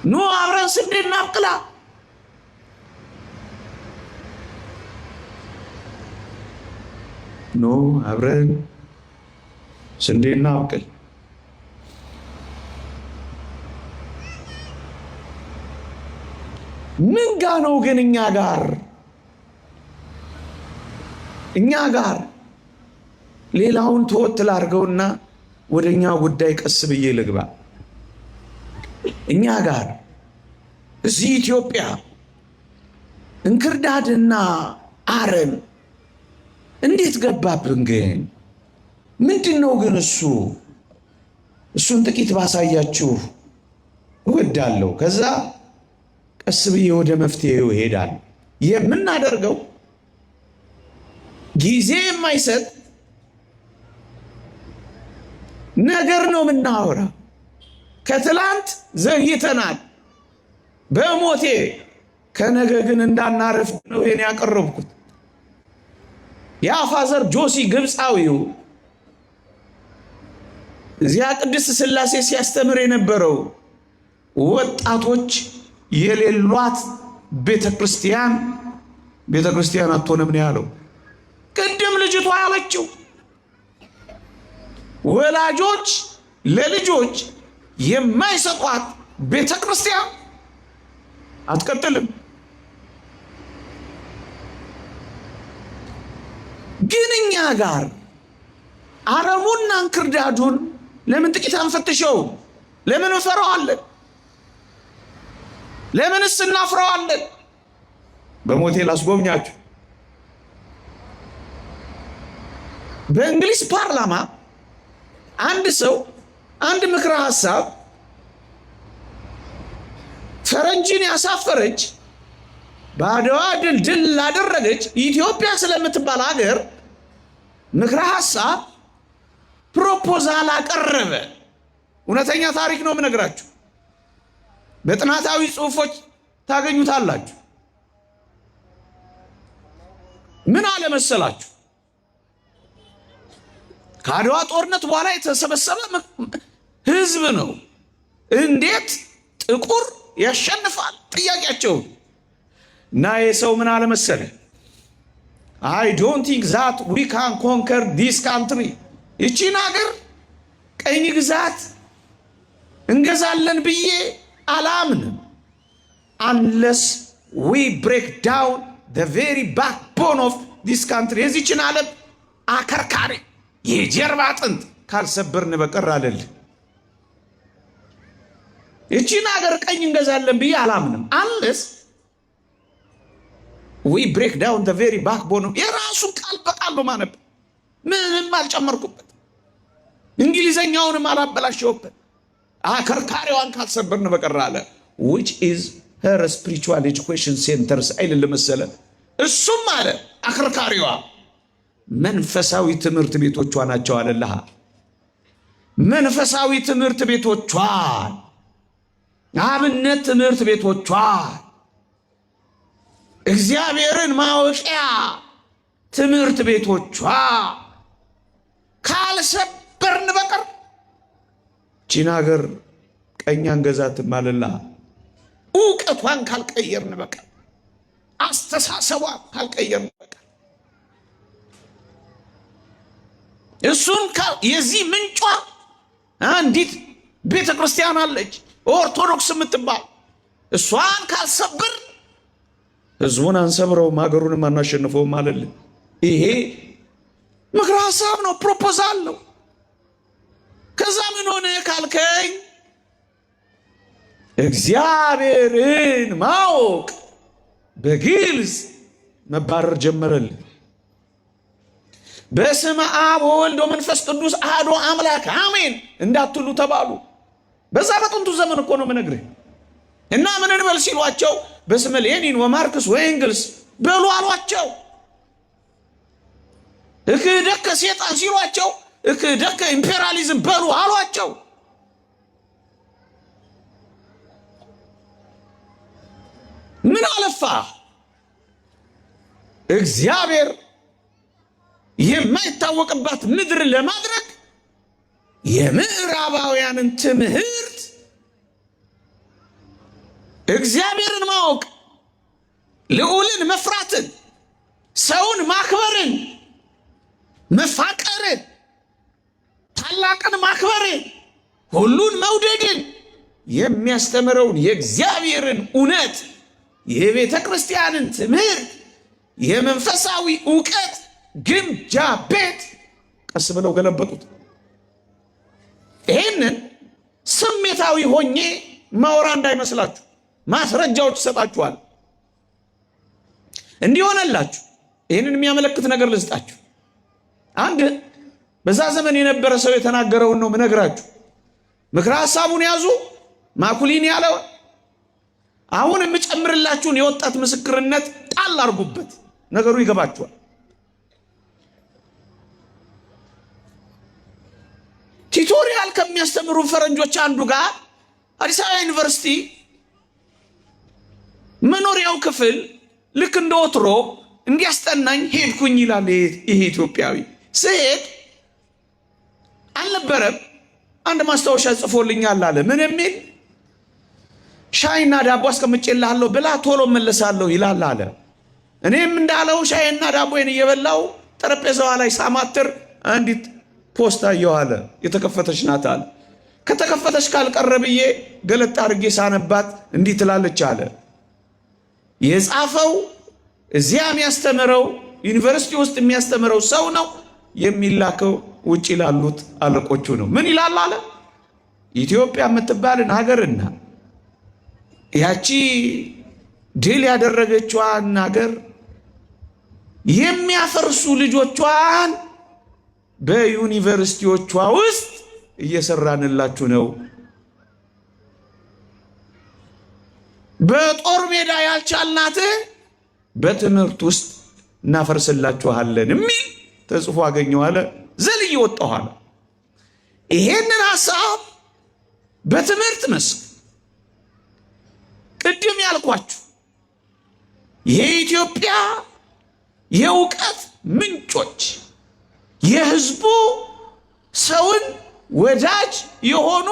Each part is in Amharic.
ኑ አብረን ስንዴ እናብቅላ። ኑ አብረን ስንዴ እናብቅል። ምን ጋ ነው ግን እኛ ጋር ሌላውን ተወት ላድርገውና ወደኛ ጉዳይ ቀስ ብዬ ልግባ። እኛ ጋር እዚህ ኢትዮጵያ እንክርዳድና አረም እንዴት ገባብን ግን? ምንድነው ግን እሱን ጥቂት ባሳያችሁ እወዳለሁ። ከዛ ቀስ ብዬ ወደ መፍትሄው እሄዳለሁ። የምናደርገው ጊዜ የማይሰጥ ነገር ነው የምናወራው። ከትላንት ዘግይተናል በሞቴ ከነገ ግን እንዳናረፍ ነው ይሄን ያቀረብኩት። የአፋዘር ጆሲ ግብፃዊው እዚያ ቅድስት ሥላሴ ሲያስተምር የነበረው ወጣቶች የሌሏት ቤተክርስቲያን አትሆንም ነው ያለው። ቅድም ልጅቷ ያለችው ወላጆች ለልጆች የማይሰጧት ቤተክርስቲያን አትቀጥልም። ግን እኛ ጋር አረሙና እንክርዳዱን ለምን ጥቂት አንፈትሸው? ለምን እንፈራዋለን? ለምንስ እናፍረዋለን? በሞቴ ላስጎብኛችሁ። በእንግሊዝ ፓርላማ አንድ ሰው አንድ ምክረ ሐሳብ ፈረንጅን ያሳፈረች በአድዋ ድል ላደረገች ኢትዮጵያ ስለምትባል ሀገር ምክረ ሐሳብ ፕሮፖዛል አቀረበ። እውነተኛ ታሪክ ነው የምነግራችሁ። በጥናታዊ ጽሑፎች ታገኙታላችሁ። ምን አለ መሰላችሁ? ከአድዋ ጦርነት በኋላ የተሰበሰበ ህዝብ ነው። እንዴት ጥቁር ያሸንፋል? ጥያቄያቸው እና የሰው ምን አለ መሰለ? I don't think that we can conquer this country። ይቺን ሀገር ቀኝ ግዛት እንገዛለን ብዬ አላምንም። unless we break down the very backbone of this country። የዚችን ዓለም አከርካሪ የጀርባ አጥንት ካልሰበርን በቀር አለል። ይቺን ሀገር ቀኝ እንገዛለን ብዬ አላምንም። unless we break down the very backbone of የራሱን ቃል በቃል ነው ማነብ። ምንም አልጨመርኩበት፣ እንግሊዘኛውንም አላበላሸውበት። አከርካሪዋን ካልሰበርን በቀር አለ። which is her spiritual education centers አይደል መሰለ? እሱም አለ አከርካሪዋ መንፈሳዊ ትምህርት ቤቶቿ ናቸው አለልሃ። መንፈሳዊ ትምህርት ቤቶቿ፣ አብነት ትምህርት ቤቶቿ፣ እግዚአብሔርን ማወቂያ ትምህርት ቤቶቿ ካልሰበርን በቀር ቺን ሀገር ቀኝ አንገዛትም አለልሃ። እውቀቷን ካልቀየርን በቀር፣ አስተሳሰቧን ካልቀየርን በቀር እሱን የዚህ ምንጯ አንዲት ቤተ ክርስቲያን አለች ኦርቶዶክስ የምትባል። እሷን ካልሰብር ህዝቡን አንሰብረውም፣ ሀገሩንም አናሸንፈውም አለልን። ይሄ ምክረ ሐሳብ ነው፣ ፕሮፖዛል ነው። ከዛ ምን ሆነ ካልከኝ እግዚአብሔርን ማወቅ በግልጽ መባረር ጀመረልን። በስመ አብ ወወልድ ወመንፈስ ቅዱስ አሐዱ አምላክ አሜን እንዳትሉ ተባሉ። በዛ በጥንቱ ዘመን እኮ ነው የምነግርህ። እና ምን እንበል ሲሏቸው በስመ ሌኒን ወማርክስ ወኤንግልስ በሉ አሏቸው። እክህደከ ሴጣን ሲሏቸው እክህደከ ኢምፔሪያሊዝም በሉ አሏቸው። ምን አለፋ እግዚአብሔር የማይታወቅባት ምድር ለማድረግ የምዕራባውያንን ትምህርት እግዚአብሔርን ማወቅ፣ ልዑልን መፍራትን፣ ሰውን ማክበርን፣ መፋቀርን፣ ታላቅን ማክበርን፣ ሁሉን መውደድን የሚያስተምረውን የእግዚአብሔርን እውነት፣ የቤተ ክርስቲያንን ትምህርት፣ የመንፈሳዊ ዕውቀት ግምጃ ቤት ቀስ ብለው ገለበጡት። ይህንን ስሜታዊ ሆኜ ማውራ እንዳይመስላችሁ ማስረጃዎች ይሰጣችኋል። እንዲሆነላችሁ ይህንን የሚያመለክት ነገር ልስጣችሁ። አንድ በዛ ዘመን የነበረ ሰው የተናገረውን ነው ምነግራችሁ። ምክረ ሐሳቡን ያዙ። ማኩሊን ያለው አሁን የምጨምርላችሁን የወጣት ምስክርነት ጣል አርጉበት፣ ነገሩ ይገባችኋል። ቲቶሪያል ከሚያስተምሩ ፈረንጆች አንዱ ጋር አዲስ አበባ ዩኒቨርሲቲ መኖሪያው ክፍል ልክ እንደ ወትሮ እንዲያስጠናኝ ሄድኩኝ ይላል። ይሄ ኢትዮጵያዊ ስሄድ አልነበረም፣ አንድ ማስታወሻ ጽፎልኛል አለ። ምን የሚል ሻይና ዳቦ አስቀምጬልሃለሁ ብላ ቶሎ መለሳለሁ ይላል አለ። እኔም እንዳለው ሻይና ዳቦዬን እየበላው ጠረጴዛዋ ላይ ሳማትር አንዲት ፖስታ እየዋለ የተከፈተች ናት አለ። ከተከፈተች ካልቀረ ብዬ ገለጥ አድርጌ ሳነባት እንዲህ ትላለች አለ። የጻፈው እዚያ የሚያስተምረው ዩኒቨርሲቲ ውስጥ የሚያስተምረው ሰው ነው፣ የሚላከው ውጭ ላሉት አለቆቹ ነው። ምን ይላል አለ? ኢትዮጵያ የምትባልን ሀገርና ያቺ ድል ያደረገችዋን ሀገር የሚያፈርሱ ልጆቿን በዩኒቨርሲቲዎቿ ውስጥ እየሰራንላችሁ ነው። በጦር ሜዳ ያልቻልናት በትምህርት ውስጥ እናፈርስላችኋለን የሚል ተጽፎ አገኘው አለ። ዘልዬ ወጣሁ አለ። ይሄንን ሐሳብ በትምህርት መስክ ቅድም ያልኳችሁ የኢትዮጵያ የእውቀት ምንጮች የህዝቡ ሰውን ወዳጅ የሆኑ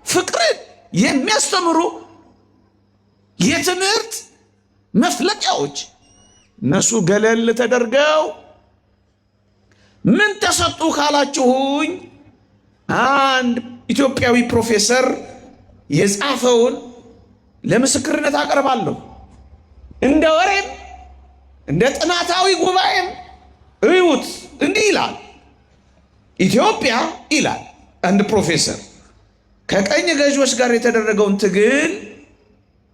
ፍቅርን የሚያስተምሩ የትምህርት መፍለቂያዎች እነሱ ገለል ተደርገው ምን ተሰጡ ካላችሁኝ አንድ ኢትዮጵያዊ ፕሮፌሰር የጻፈውን ለምስክርነት አቀርባለሁ። እንደ ወሬም እንደ ጥናታዊ ጉባኤም እዩት። እንዲህ ይላል። ኢትዮጵያ ይላል አንድ ፕሮፌሰር ከቀኝ ገዢዎች ጋር የተደረገውን ትግል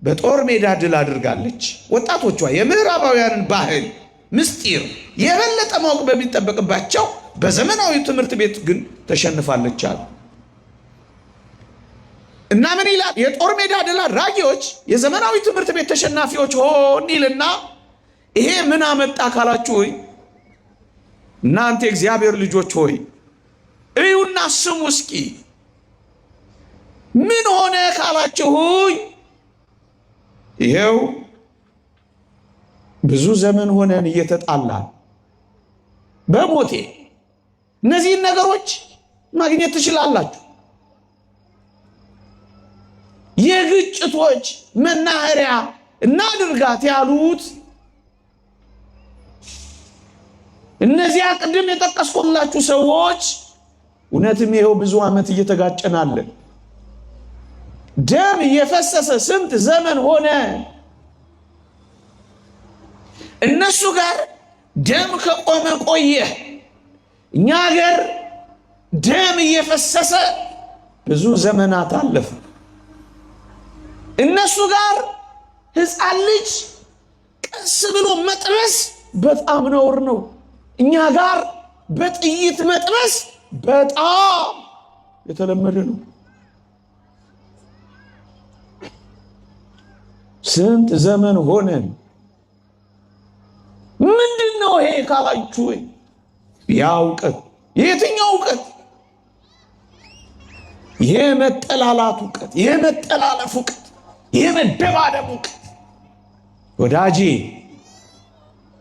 በጦር ሜዳ ድል አድርጋለች። ወጣቶቿ የምዕራባውያንን ባህል ምስጢር የበለጠ ማወቅ በሚጠበቅባቸው በዘመናዊ ትምህርት ቤት ግን ተሸንፋለች አሉ እና ምን ይላል? የጦር ሜዳ ድል አድራጊዎች የዘመናዊ ትምህርት ቤት ተሸናፊዎች ሆን ይልና ይሄ ምን አመጣ ካላችሁኝ እናንተ የእግዚአብሔር ልጆች ሆይ እዩና ስሙ እስኪ ምን ሆነ ካላችሁኝ ይሄው ብዙ ዘመን ሆነን እየተጣላን በሞቴ እነዚህን ነገሮች ማግኘት ትችላላችሁ። የግጭቶች መናኸሪያ እናድርጋት ያሉት እነዚያ ቅድም የጠቀስኩላችሁ ሰዎች እውነትም ይሄው ብዙ ዓመት እየተጋጨናለን። ደም እየፈሰሰ ስንት ዘመን ሆነ። እነሱ ጋር ደም ከቆመ ቆየ። እኛ ጋር ደም እየፈሰሰ ብዙ ዘመናት አለፈ። እነሱ ጋር ሕፃን ልጅ ቀስ ብሎ መጥበስ በጣም ነውር ነው። እኛ ጋር በጥይት መጥበስ በጣም የተለመደ ነው። ስንት ዘመን ሆነን ምንድነው ይሄ ካላችሁ ያ እውቀት የትኛው እውቀት? የመጠላላት እውቀት፣ የመጠላለፍ እውቀት፣ የመደባደብ እውቀት። ወዳጄ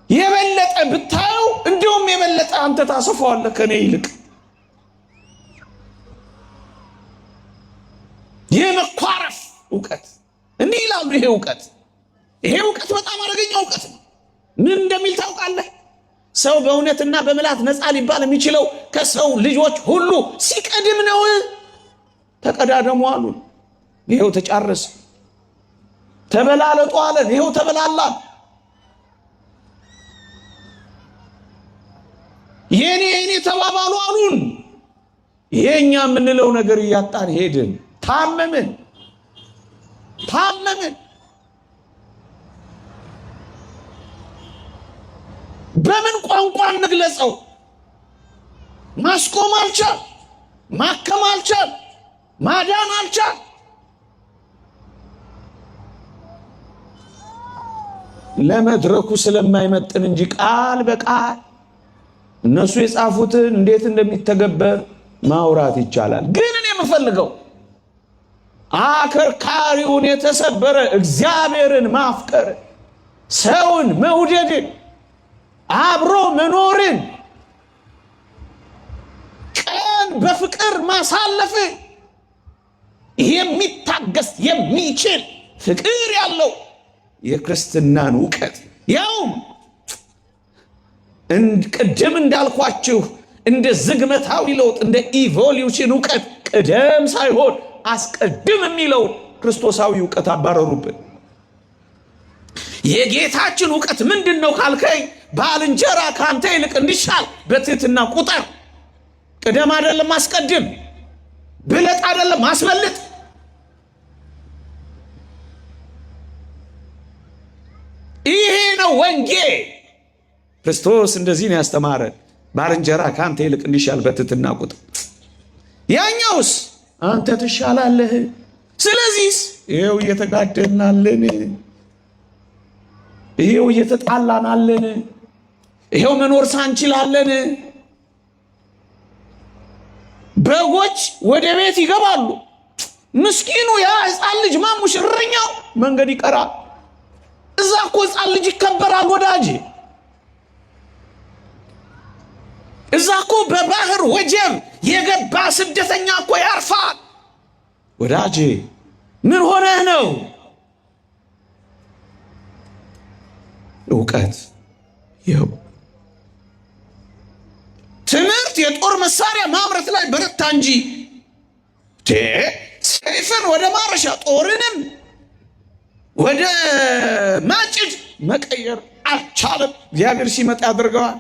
የበለጠ ብታየው እንዲሁም የበለጠ አንተ ታሰፋዋለህ ከኔ ይልቅ። የመኳረፍ እውቀት እንዲህ ይላሉ። ይሄ እውቀት በጣም አደገኛ እውቀት ነው። ምን እንደሚል ታውቃለህ? ሰው በእውነትና በምላት ነፃ ሊባል የሚችለው ከሰው ልጆች ሁሉ ሲቀድም ነው። ተቀዳደሙ አሉን፣ ይሄው ተጫረሰ። ተበላለጡ አለን፣ ይሄው ተበላላን። የኔ ተባባሉ አሉን። የኛ የምንለው ነገር እያጣን ሄድን። ታመምን። በምን ቋንቋ እንግለጸው? ማስቆም አልቻል፣ ማከም አልቻል፣ ማዳን አልቻል። ለመድረኩ ስለማይመጥን እንጂ ቃል በቃል እነሱ የጻፉትን እንዴት እንደሚተገበር ማውራት ይቻላል። ግን እኔ የምፈልገው አከርካሪውን የተሰበረ እግዚአብሔርን ማፍቀር፣ ሰውን መውደድን፣ አብሮ መኖርን፣ ቀን በፍቅር ማሳለፍ የሚታገስ የሚችል ፍቅር ያለው የክርስትናን እውቀት ያውም ቅድም እንዳልኳችሁ እንደ ዝግመታዊ ለውጥ እንደ ኢቮሉሽን እውቀት ቅደም ሳይሆን አስቀድም የሚለው ክርስቶሳዊ እውቀት አባረሩብን። የጌታችን እውቀት ምንድን ነው ካልከኝ፣ ባልንጀራ ካንተ ይልቅ እንዲሻል በትህትና ቁጠር። ቅደም አይደለም አስቀድም፣ ብለጥ አይደለም አስበልጥ። ይሄ ነው ወንጌል። ክርስቶስ እንደዚህ ነው ያስተማረን። ባልንጀራ ካንተ ይልቅ እንዲሻል በትህትና ቁጠር። ያኛውስ አንተ ትሻላለህ። ስለዚህ ይሄው እየተጋደልናለን፣ ይሄው እየተጣላናለን፣ ይሄው መኖር ሳንችላለን። በጎች ወደ ቤት ይገባሉ። ምስኪኑ ያ ሕፃን ልጅ ማሙሽ እረኛው መንገድ ይቀራል። እዛ እኮ ሕፃን ልጅ ይከበራል ወዳጄ። እዛ እኮ በባህር ወጀብ የገባ ስደተኛ እኮ ያርፋል ወዳጄ። ምን ሆነህ ነው? እውቀት ይኸው። ትምህርት የጦር መሳሪያ ማምረት ላይ በረታ እንጂ ሰይፍን ወደ ማረሻ ጦርንም ወደ ማጭድ መቀየር አልቻለም። እግዚአብሔር ሲመጣ ያደርገዋል።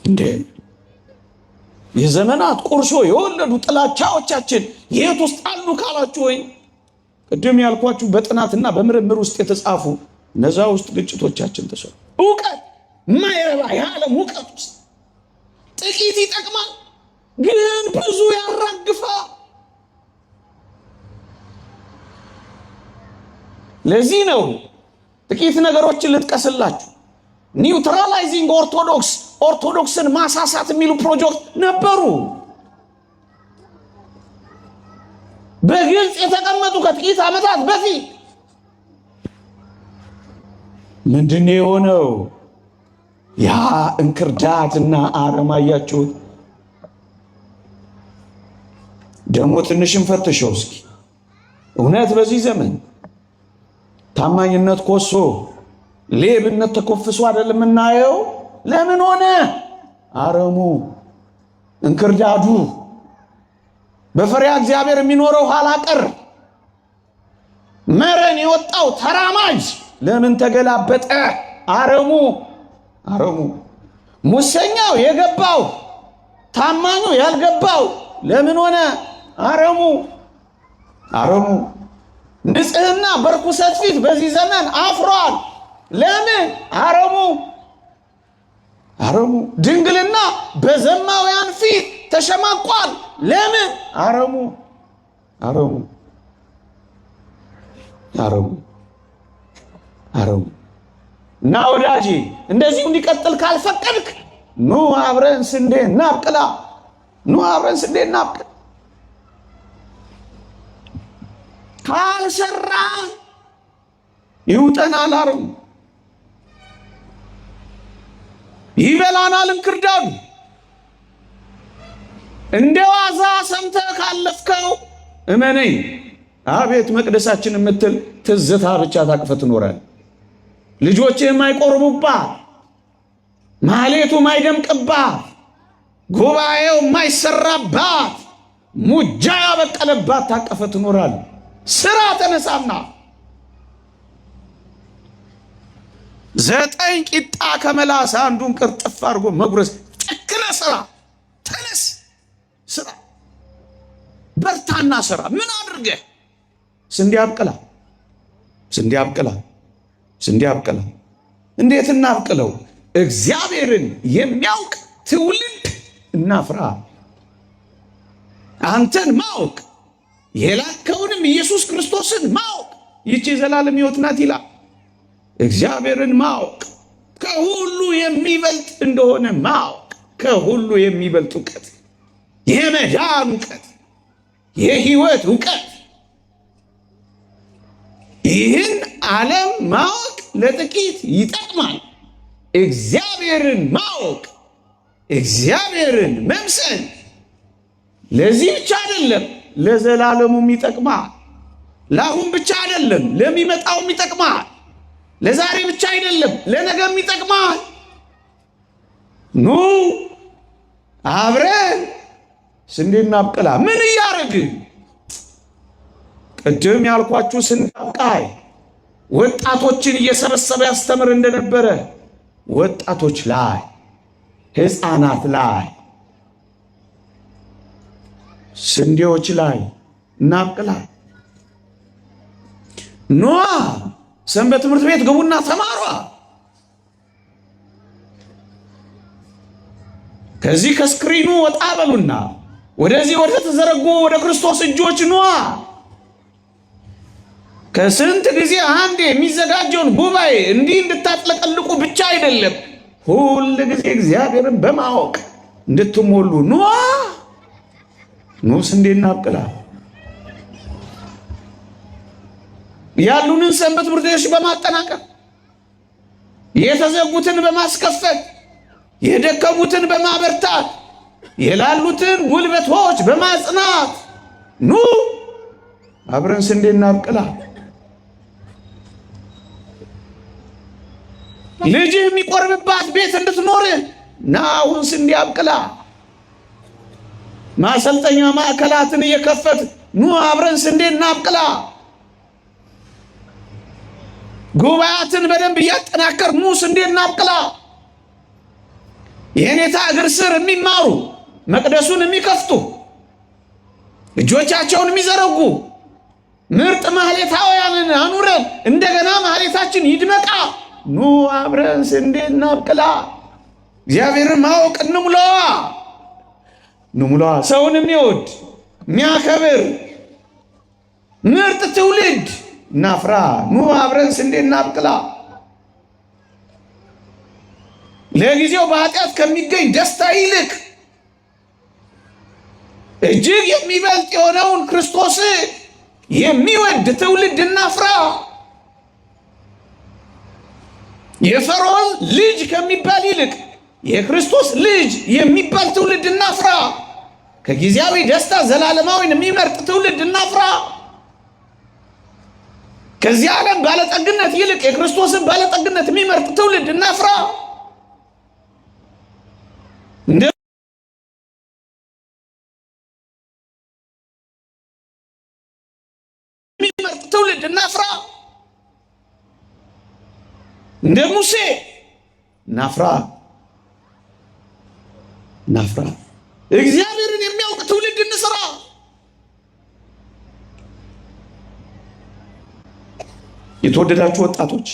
እንዴ የዘመናት ቁርሾ የወለዱ ጥላቻዎቻችን የት ውስጥ አሉ ካላችሁ፣ ወይ ቅድም ያልኳችሁ በጥናትና በምርምር ውስጥ የተጻፉ እነዛ ውስጥ ግጭቶቻችን ተሰሩ። እውቀት ማይረባ የዓለም እውቀት ውስጥ ጥቂት ይጠቅማል፣ ግን ብዙ ያራግፋል። ለዚህ ነው ጥቂት ነገሮችን ልጥቀስላችሁ። ኒውትራላይዚንግ ኦርቶዶክስን ማሳሳት የሚሉ ፕሮጀክት ነበሩ፣ በግልጽ የተቀመጡ ከጥቂት ዓመታት በፊት። ምንድነው የሆነው? ያ እንክርዳድና አረም አያችሁት? ደግሞ ትንሽም ፈትሸው እስኪ። እውነት በዚህ ዘመን ታማኝነት ኮሶ፣ ሌብነት ተኮፍሶ አይደለም እናየው? ለምን ሆነ? አረሙ፣ እንክርዳዱ፣ በፈሪሃ እግዚአብሔር የሚኖረው ኋላ ቀር መረን የወጣው ተራማጅ ለምን ተገላበጠ? አረሙ። ሙሰኛው የገባው ታማኙ ያልገባው ለምን ሆነ? አረሙ። ንጽህና በርኩሰት ፊት በዚህ ዘመን አፍሯል። ለምን? አረሙ። ድንግልና በዘማውያን ፊት ተሸማቋል። ለምን? አረሙ። እና ወዳጄ እንደዚሁ እንዲቀጥል ካልፈቀድክ ኑ አብረን ስንዴ እናብቅላ። ካልሰራ ይውጠናል አረሙ፣ ይበላናል እንክርዳዱ። እንደ ዋዛ ሰምተህ ካለፍከው እመነኝ። አቤት መቅደሳችን የምትል ትዝታ ብቻ ታቅፈ ትኖራል። ልጆችህ የማይቆርቡባት፣ ማህሌቱ የማይደምቅባት፣ ጉባኤው የማይሰራባት፣ ሙጃ ያበቀለባት ታቀፈ ትኖራል። ስራ ተነሳና 9 ቂጣ ከመላስ አንዱን ቅርጥፍ አድርጎ መጉረስ ጨክነ ስራ። ተነስ ስራ፣ በርታና ስራ። ምን አድርገህ? ስንዴ አብቅላ፣ ስንዴ አብቅላ፣ ስንዴ አብቅላ። እንዴት እናብቅለው? እግዚአብሔርን የሚያውቅ ትውልድ እናፍራ። አንተን ማወቅ የላከውንም ኢየሱስ ክርስቶስን ማወቅ ይቺ ዘላለም ሕይወት ናት ይላል። እግዚአብሔርን ማወቅ ከሁሉ የሚበልጥ እንደሆነ ማወቅ፣ ከሁሉ የሚበልጥ እውቀት፣ የመዳን እውቀት፣ የሕይወት እውቀት። ይህን ዓለም ማወቅ ለጥቂት ይጠቅማል። እግዚአብሔርን ማወቅ፣ እግዚአብሔርን መምሰል ለዚህ ብቻ አይደለም፣ ለዘላለሙም ይጠቅማል። ለአሁን ብቻ አይደለም፣ ለሚመጣውም ይጠቅማል። ለዛሬ ብቻ አይደለም፣ ለነገም ይጠቅማል። ኑ አብረን ስንዴ እናብቅላ። ምን እያደረግን? ቅድም ያልኳችሁ ስንዴ አብቃይ ወጣቶችን እየሰበሰበ ያስተምር እንደነበረ ወጣቶች ላይ፣ ሕፃናት ላይ፣ ስንዴዎች ላይ እናብቅላ። ኗ ሰንበት ትምህርት ቤት ግቡና ተማሯ። ከዚህ ከስክሪኑ ወጣ በሉና ወደዚህ ወደ ተዘረጉ ወደ ክርስቶስ እጆች ኗ። ከስንት ጊዜ አንድ የሚዘጋጀውን ጉባኤ እንዲህ እንድታጥለቀልቁ ብቻ አይደለም፣ ሁል ጊዜ እግዚአብሔርን በማወቅ እንድትሞሉ ኗ። ኑ ስንዴ እናብቅላ። ያሉንን ሰንበት ትምህርት ቤቶች በማጠናቀር የተዘጉትን በማስከፈት የደከሙትን በማበርታት የላሉትን ጉልበቶች በማጽናት ኑ አብረን ስንዴ እናብቅላ። ልጅህ የሚቆርብባት ቤት እንድትኖር ና አሁን ስንዴ አብቅላ። ማሰልጠኛ ማዕከላትን እየከፈት ኑ አብረን ስንዴ እናብቅላ። ጉባኤያትን በደንብ እያጠናከር ኑ ስንዴ እናብቅላ። የኔታ እግር ስር የሚማሩ መቅደሱን የሚከፍቱ እጆቻቸውን የሚዘረጉ ምርጥ ማህሌታውያንን አኑረን እንደገና ማህሌታችን ይድመቃ። ኑ አብረን ስንዴ እናብቅላ። እግዚአብሔርን ማወቅ እንሙላዋ፣ እንሙላዋ። ሰውን የሚወድ የሚያከብር ምርጥ ትውልድ እናፍራ። ኑ አብረን ስንዴ እናብቅላ። ለጊዜው በኃጢአት ከሚገኝ ደስታ ይልቅ እጅግ የሚበልጥ የሆነውን ክርስቶስ የሚወድ ትውልድ እናፍራ። የፈርዖን ልጅ ከሚባል ይልቅ የክርስቶስ ልጅ የሚባል ትውልድ እናፍራ። ከጊዜያዊ ደስታ ዘላለማዊን የሚመርጥ ትውልድ እናፍራ። ከዚህ ዓለም ባለጠግነት ይልቅ የክርስቶስን ባለጠግነት የሚመርጥ ትውልድ እናፍራ። የሚመርጥ ትውልድ እናፍራ። እንደ ሙሴ እናፍራ፣ እናፍራ። እግዚአብሔርን የሚያውቅ ትውልድ እንስራ። የተወደዳችሁ ወጣቶች፣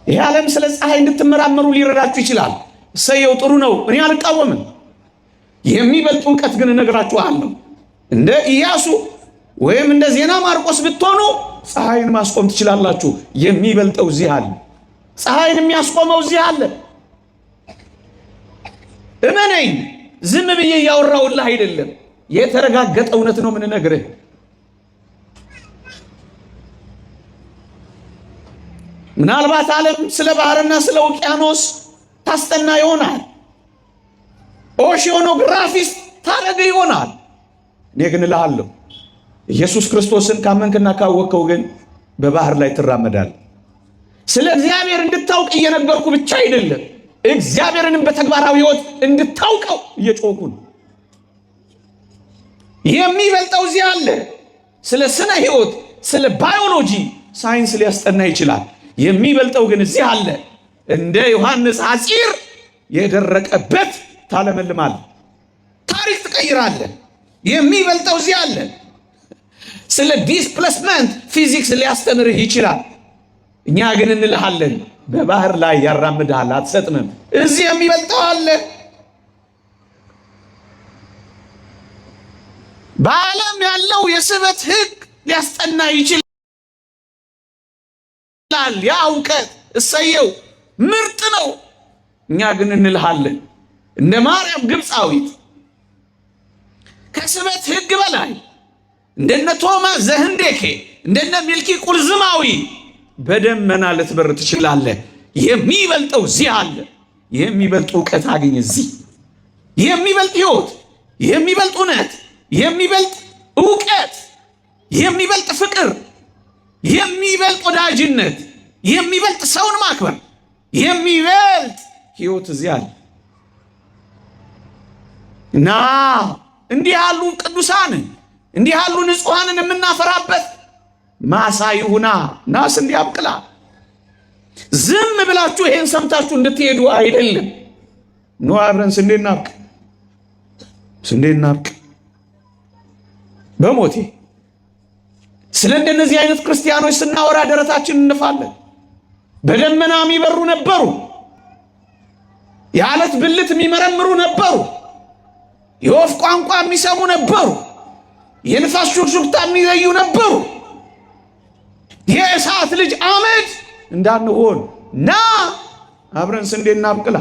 ይህ ዓለም ስለ ፀሐይ እንድትመራመሩ ሊረዳችሁ ይችላል። እሰየው፣ ጥሩ ነው። እኔ አልቃወምም። የሚበልጥ እውቀት ግን እነግራችኋለሁ። እንደ ኢያሱ ወይም እንደ ዜና ማርቆስ ብትሆኑ ፀሐይን ማስቆም ትችላላችሁ። የሚበልጠው እዚህ አለ። ፀሐይን የሚያስቆመው እዚህ አለ። እመነኝ፣ ዝም ብዬ እያወራሁልህ አይደለም። የተረጋገጠ እውነት ነው የምንነግርህ። ምናልባት ዓለም ስለ ባህርና ስለ ውቅያኖስ ታስጠና ይሆናል። ኦሺዮኖግራፊስት ታረገ ይሆናል። እኔ ግን እልሃለሁ ኢየሱስ ክርስቶስን ካመንክና ካወቅከው ግን በባህር ላይ ትራመዳል። ስለ እግዚአብሔር እንድታውቅ እየነገርኩ ብቻ አይደለም፣ እግዚአብሔርንም በተግባራዊ ሕይወት እንድታውቀው እየጮኩ ነው። የሚበልጠው እዚህ አለ። ስለ ስነ ሕይወት፣ ስለ ባዮሎጂ ሳይንስ ሊያስጠና ይችላል። የሚበልጠው ግን እዚህ አለ። እንደ ዮሐንስ ሐፂር የደረቀበት ታለመልማል፣ ታሪክ ትቀይራለህ። የሚበልጠው እዚህ አለ። ስለ ዲስፕሌስመንት ፊዚክስ ሊያስተምርህ ይችላል። እኛ ግን እንልሃለን በባህር ላይ ያራምድሃል፣ አትሰጥምም። እዚህ የሚበልጠው አለ። በዓለም ያለው የስበት ሕግ ሊያስጠና ይችላል። ያ እውቀት እሰየው ምርጥ ነው። እኛ ግን እንልሃለን እንደ ማርያም ግብፃዊት ከስበት ሕግ በላይ እንደነ ቶማስ ዘህንዴኬ እንደነ ሚልኪ ቁልዝማዊ በደመና ልትበር ትችላለህ። የሚበልጠው እዚህ አለ። የሚበልጥ እውቀት አገኝ እዚህ። የሚበልጥ ሕይወት፣ የሚበልጥ እውነት፣ የሚበልጥ እውቀት፣ የሚበልጥ ፍቅር፣ የሚበልጥ ወዳጅነት፣ የሚበልጥ ሰውን ማክበር፣ የሚበልጥ ሕይወት እዚህ አለ እና እንዲህ ያሉ ቅዱሳንን እንዲህ ያሉ ንጹሐንን የምናፈራበት ማሳ ይሁና። ናስ እንዲያብቅላ ዝም ብላችሁ ይሄን ሰምታችሁ እንድትሄዱ አይደለም። ኑ አብረን ስንዴ እናብቅ፣ ስንዴ እናብቅ። በሞቴ ስለ እንደነዚህ አይነት ክርስቲያኖች ስናወራ ደረታችን እንፋለን። በደመና የሚበሩ ነበሩ፣ የዓለት ብልት የሚመረምሩ ነበሩ፣ የወፍ ቋንቋ የሚሰሙ ነበሩ፣ የንፋስ ሹክሹክታ የሚለዩ ነበሩ። የእሳት ልጅ አመድ እንዳንሆን ና አብረን ስንዴ እናብቅላ።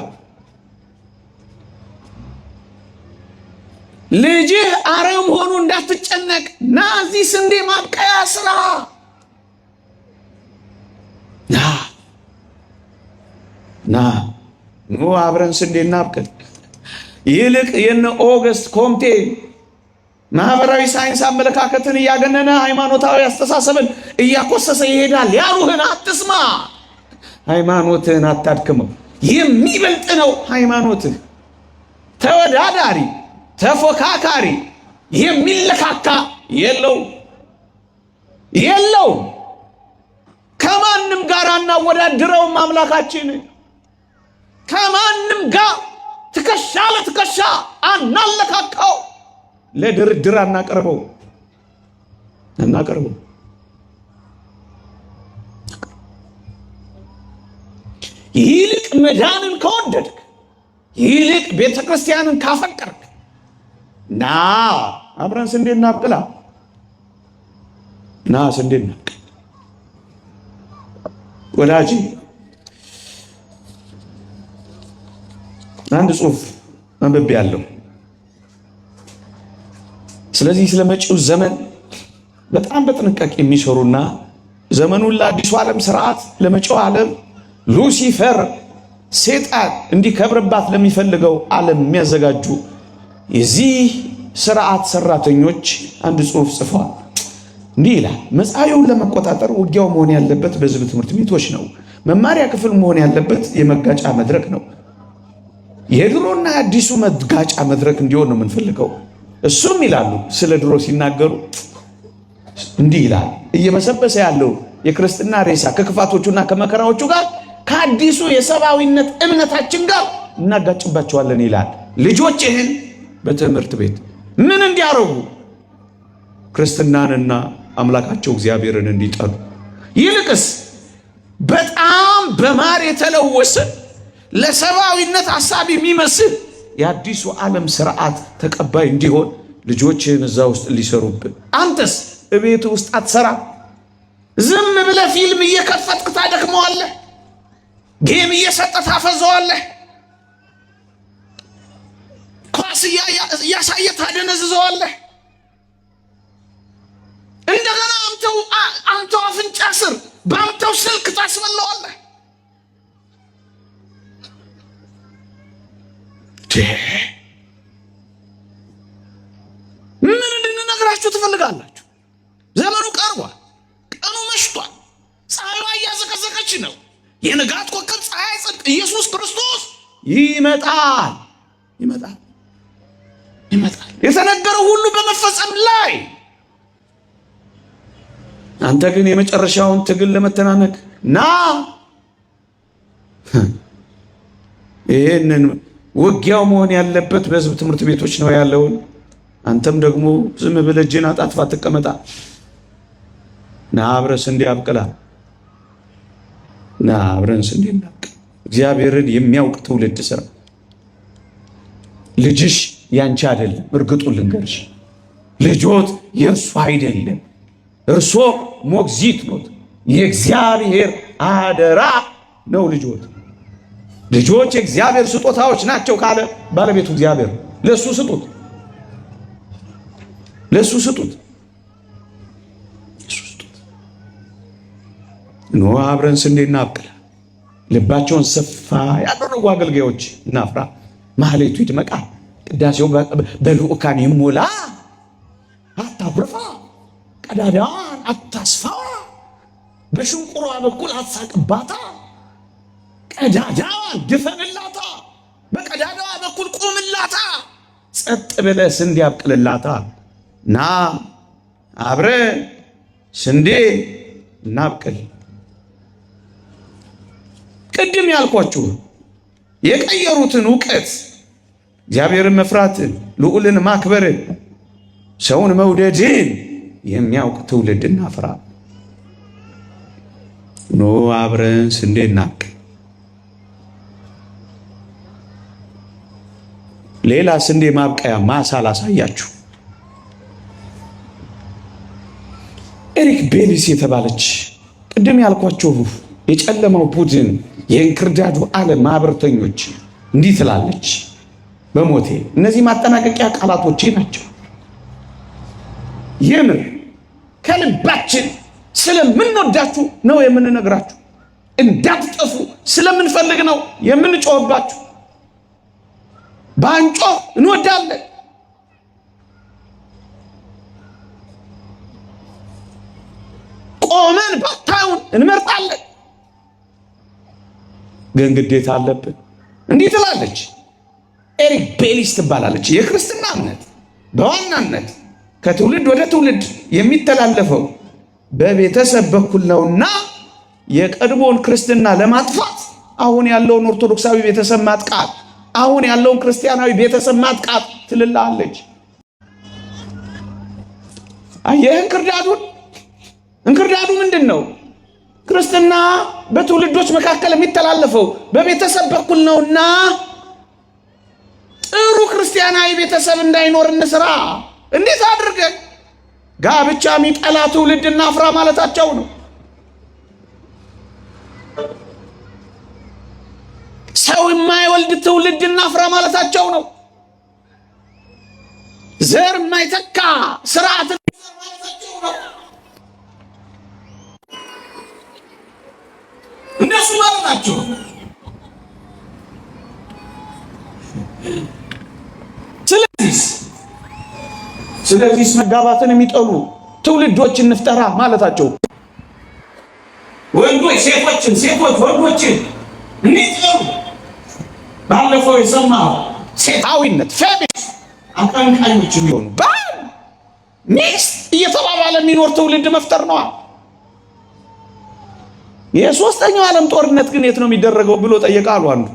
ልጅህ አረም ሆኖ እንዳትጨነቅ ና እዚህ ስንዴ ማብቀያ ስራ ና ኑ አብረን ስንዴ እናብቅል። ይልቅ የነ ኦገስት ኮምቴ ማህበራዊ ሳይንስ አመለካከትን እያገነነ ሃይማኖታዊ አስተሳሰብን እያኮሰሰ ይሄዳል ያሉህን አትስማ። ሃይማኖትህን አታድክመው። የሚበልጥ ነው ሃይማኖትህ። ተወዳዳሪ ተፎካካሪ የሚለካካ የለው። ከማንም ጋር አናወዳድረውም። አምላካችን ከማንም ጋር ትከሻ ለትከሻ አናለካካው። ለድርድር አናቀርበው። ይልቅ መዳንን ከወደድክ፣ ይልቅ ቤተ ክርስቲያንን ካፈቀርክ ና አብረን ስንዴ እናብቅላ። ና ስንዴ እናብቅ ወዳጅ። አንድ ጽሑፍ አንብቤያለሁ። ስለዚህ ስለ መጪው ዘመን በጣም በጥንቃቄ የሚሰሩና ዘመኑን ለአዲሱ ዓለም ስርዓት ለመጪው ዓለም ሉሲፈር ሴጣን እንዲከብርባት ለሚፈልገው ዓለም የሚያዘጋጁ የዚህ ስርዓት ሰራተኞች አንድ ጽሑፍ ጽፈዋል። እንዲህ ይላል። መጻኢውን ለመቆጣጠር ውጊያው መሆን ያለበት በሕዝብ ትምህርት ቤቶች ነው። መማሪያ ክፍል መሆን ያለበት የመጋጫ መድረክ ነው። የድሮና የአዲሱ መጋጫ መድረክ እንዲሆን ነው የምንፈልገው። እሱም ይላሉ ስለ ድሮ ሲናገሩ እንዲህ ይላል። እየበሰበሰ ያለው የክርስትና ሬሳ ከክፋቶቹና ከመከራዎቹ ጋር ከአዲሱ የሰብአዊነት እምነታችን ጋር እናጋጭባቸዋለን ይላል። ልጆች ይህን በትምህርት ቤት ምን እንዲያረጉ? ክርስትናንና አምላካቸው እግዚአብሔርን እንዲጠሉ፣ ይልቅስ በጣም በማር የተለወሰ ለሰብአዊነት ሐሳብ የሚመስል የአዲሱ ዓለም ስርዓት ተቀባይ እንዲሆን ልጆችህን እዛ ውስጥ ሊሰሩብን። አንተስ እቤት ውስጥ አትሰራ። ዝም ብለህ ፊልም እየከፈትክ ታደክመዋለህ። ጌም እየሰጠ ታፈዘዋለህ። ኳስ እያሳየ ታደነዝዘዋለህ። እንደገና አንተው አፍንጫ ስር በአንተው ስልክ ታስበለዋለህ። ምን እንድንነግራችሁ ትፈልጋላችሁ? ነው። የንጋት ኮከብ ፀሐይ ጽድቅ ኢየሱስ ክርስቶስ ይመጣል። የተነገረው ሁሉ በመፈጸም ላይ። አንተ ግን የመጨረሻውን ትግል ለመተናነቅ ና። ይሄንን ውጊያው መሆን ያለበት በህዝብ ትምህርት ቤቶች ነው ያለውን። አንተም ደግሞ ዝም ብለህ እጅን አጣጥፋ ትቀመጣ። ና አብረን ስንዴ አብቅላ። ና አብረን ስንዴ እናብቅል። እግዚአብሔርን የሚያውቅ ትውልድ ስራ። ልጅሽ ያንቺ አይደለም። እርግጡን ልንገርሽ፣ ልጆት የእርሱ አይደለም። እርሶ ሞግዚት ኖት፣ የእግዚአብሔር አደራ ነው ልጆት። ልጆች የእግዚአብሔር ስጦታዎች ናቸው ካለ ባለቤቱ እግዚአብሔር ለሱ ስጡት፣ ለሱ ስጡት። ኖ አብረን ስንዴ እናብቅል። ልባቸውን ሰፋ ያደረጉ አገልጋዮች እናፍራ። ማህሌቱ ይድመቃ፣ ቅዳሴው በልዑካን ይሞላ። አታጉርፋ፣ ቀዳዳዋን አታስፋ፣ በሽንቁሯ በኩል አትሳቅባታ። ቀዳዳዋን ድፈንላታ፣ በቀዳዳዋ በኩል ቁምላታ። ጸጥ ብለህ ስንዴ አብቅልላታ። ና አብረን ስንዴ እናብቅል። ቅድም ያልኳችሁ የቀየሩትን እውቀት፣ እግዚአብሔርን መፍራትን፣ ልዑልን ማክበርን፣ ሰውን መውደድን የሚያውቅ ትውልድ እናፍራ። ኖ አብረን ስንዴ እናብቅል። ሌላ ስንዴ ማብቀያ ማሳ ላሳያችሁ። ኤሪክ ቤሊስ የተባለች ቅድም ያልኳችሁ የጨለማው ቡድን የእንክርዳዱ ዓለም ማህበርተኞች እንዲህ ትላለች በሞቴ። እነዚህ ማጠናቀቂያ ቃላቶቼ ናቸው። የምር ከልባችን ስለምንወዳችሁ ነው የምንነግራችሁ። እንዳትጠፉ ስለምንፈልግ ነው የምንጮህባችሁ። ባንጮህ እንወዳለን። ቆመን ባታዩን እንመርጣለን። ግን ግዴታ አለብን። እንዲህ ትላለች ኤሪክ ቤሊስ ትባላለች። የክርስትና እምነት በዋናነት ከትውልድ ወደ ትውልድ የሚተላለፈው በቤተሰብ በኩል ነውና የቀድሞውን ክርስትና ለማጥፋት አሁን ያለውን ኦርቶዶክሳዊ ቤተሰብ ማጥቃት፣ አሁን ያለውን ክርስቲያናዊ ቤተሰብ ማጥቃት ትልላለች። አየህ እንክርዳዱ ምንድን ነው? ክርስትና በትውልዶች መካከል የሚተላለፈው በቤተሰብ በኩል ነውና ጥሩ ክርስቲያናዊ ቤተሰብ እንዳይኖር እንስራ። እንዴት አድርገን? ጋብቻ የሚጠላ ትውልድ እናፍራ ማለታቸው ነው። ሰው የማይወልድ ትውልድ እናፍራ ማለታቸው ነው። ዘር የማይተካ ስርዓት ማለታቸው ነው። እንደሱ ማለታቸው። ስለዚህ መጋባትን የሚጠሉ ትውልዶች እንፍጠራ ማለታቸው። ወንዶች ሴቶችን፣ ሴቶች ወንዶችን እንዲጠሉ ባለፈው የሰማው ሴታዊነት ፌሚኒስት አቀንቃኞች የሚሆኑ ባል ሚስት እየተባባለ የሚኖር ትውልድ መፍጠር ነዋ። የሶስተኛው ዓለም ጦርነት ግን የት ነው የሚደረገው ብሎ ጠየቃሉ አንዱ።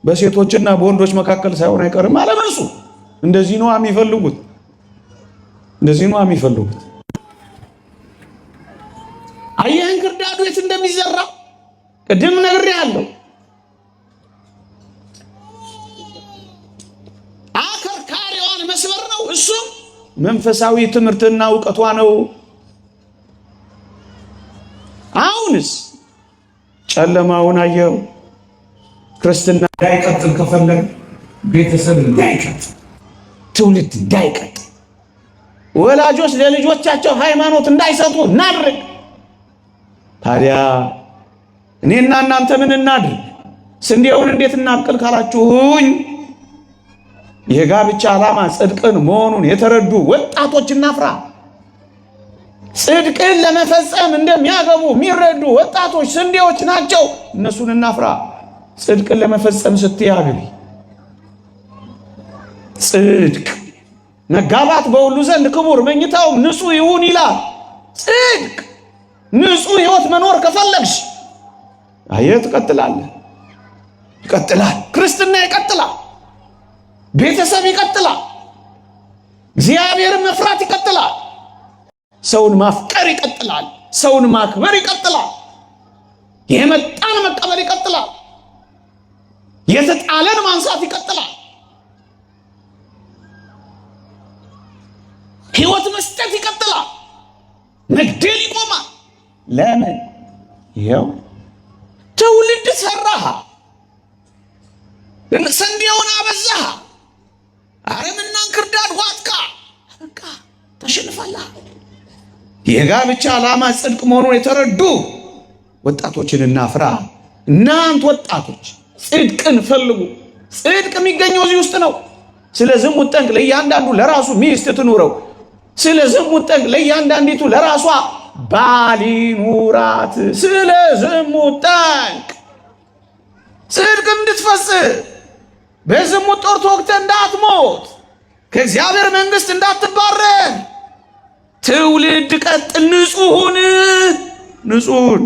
በሴቶችና በወንዶች መካከል ሳይሆን አይቀርም አለ መልሱ። እንደዚህ ነው የሚፈልጉት፣ እንደዚህ ነው የሚፈልጉት። አየህ እንክርዳዱ የት እንደሚዘራ ቅድም ነግሬሃለሁ። አከርካሪዋን መስበር ነው። እሱም መንፈሳዊ ትምህርትና እውቀቷ ነው። አሁንስ ጨለማውን አየው። ክርስትና እንዳይቀጥል ከፈለግ ቤተሰብ እንዳይቀጥል፣ ትውልድ እንዳይቀጥል፣ ወላጆች ለልጆቻቸው ሃይማኖት እንዳይሰጡ እናድርግ። ታዲያ እኔና እናንተ ምን እናድርግ? ስንዴውን እንዴት እናብቅል ካላችሁኝ የጋብቻ ዓላማ ጽድቅን መሆኑን የተረዱ ወጣቶች እናፍራ። ጽድቅን ለመፈጸም እንደሚያገቡ የሚረዱ ወጣቶች ስንዴዎች ናቸው። እነሱን እናፍራ። ጽድቅን ለመፈጸም ስትያግቢ ጽድቅ መጋባት በሁሉ ዘንድ ክቡር መኝታውም ንጹሕ ይሁን ይላል። ጽድቅ ንጹሕ ሕይወት መኖር ከፈለግሽ አየህ ትቀጥላለህ። ይቀጥላል። ክርስትና ይቀጥላል። ቤተሰብ ይቀጥላል። እግዚአብሔርን መፍራት ይቀጥላል። ሰውን ማፍቀር ይቀጥላል። ሰውን ማክበር ይቀጥላል። የመጣን መቀበል ይቀጥላል። የተጣለን ማንሳት ይቀጥላል። ሕይወት መስጠት ይቀጥላል። መግደል ይቆማል። ለምን? ይኸው ትውልድ ሰራህ፣ ስንዴውን አበዛህ፣ አረምና እንክርዳድ ዋጥካ፣ በቃ ተሸንፋለህ። የጋብቻ ዓላማ ጽድቅ መሆኑን የተረዱ ወጣቶችን እናፍራ። እናንተ ወጣቶች ጽድቅን ፈልጉ። ጽድቅ የሚገኘው እዚህ ውስጥ ነው። ስለ ዝሙት ጠንቅ ለእያንዳንዱ ለራሱ ሚስት ትኑረው። ስለ ዝሙት ጠንቅ ለእያንዳንዲቱ ለራሷ ባል ይኑራት። ስለ ዝሙት ጠንቅ ጽድቅ እንድትፈጽም በዝሙት ጦር ተወግተህ እንዳትሞት፣ ከእግዚአብሔር መንግሥት እንዳትባረር፣ ትውልድ ቀጥል። ንጹሑን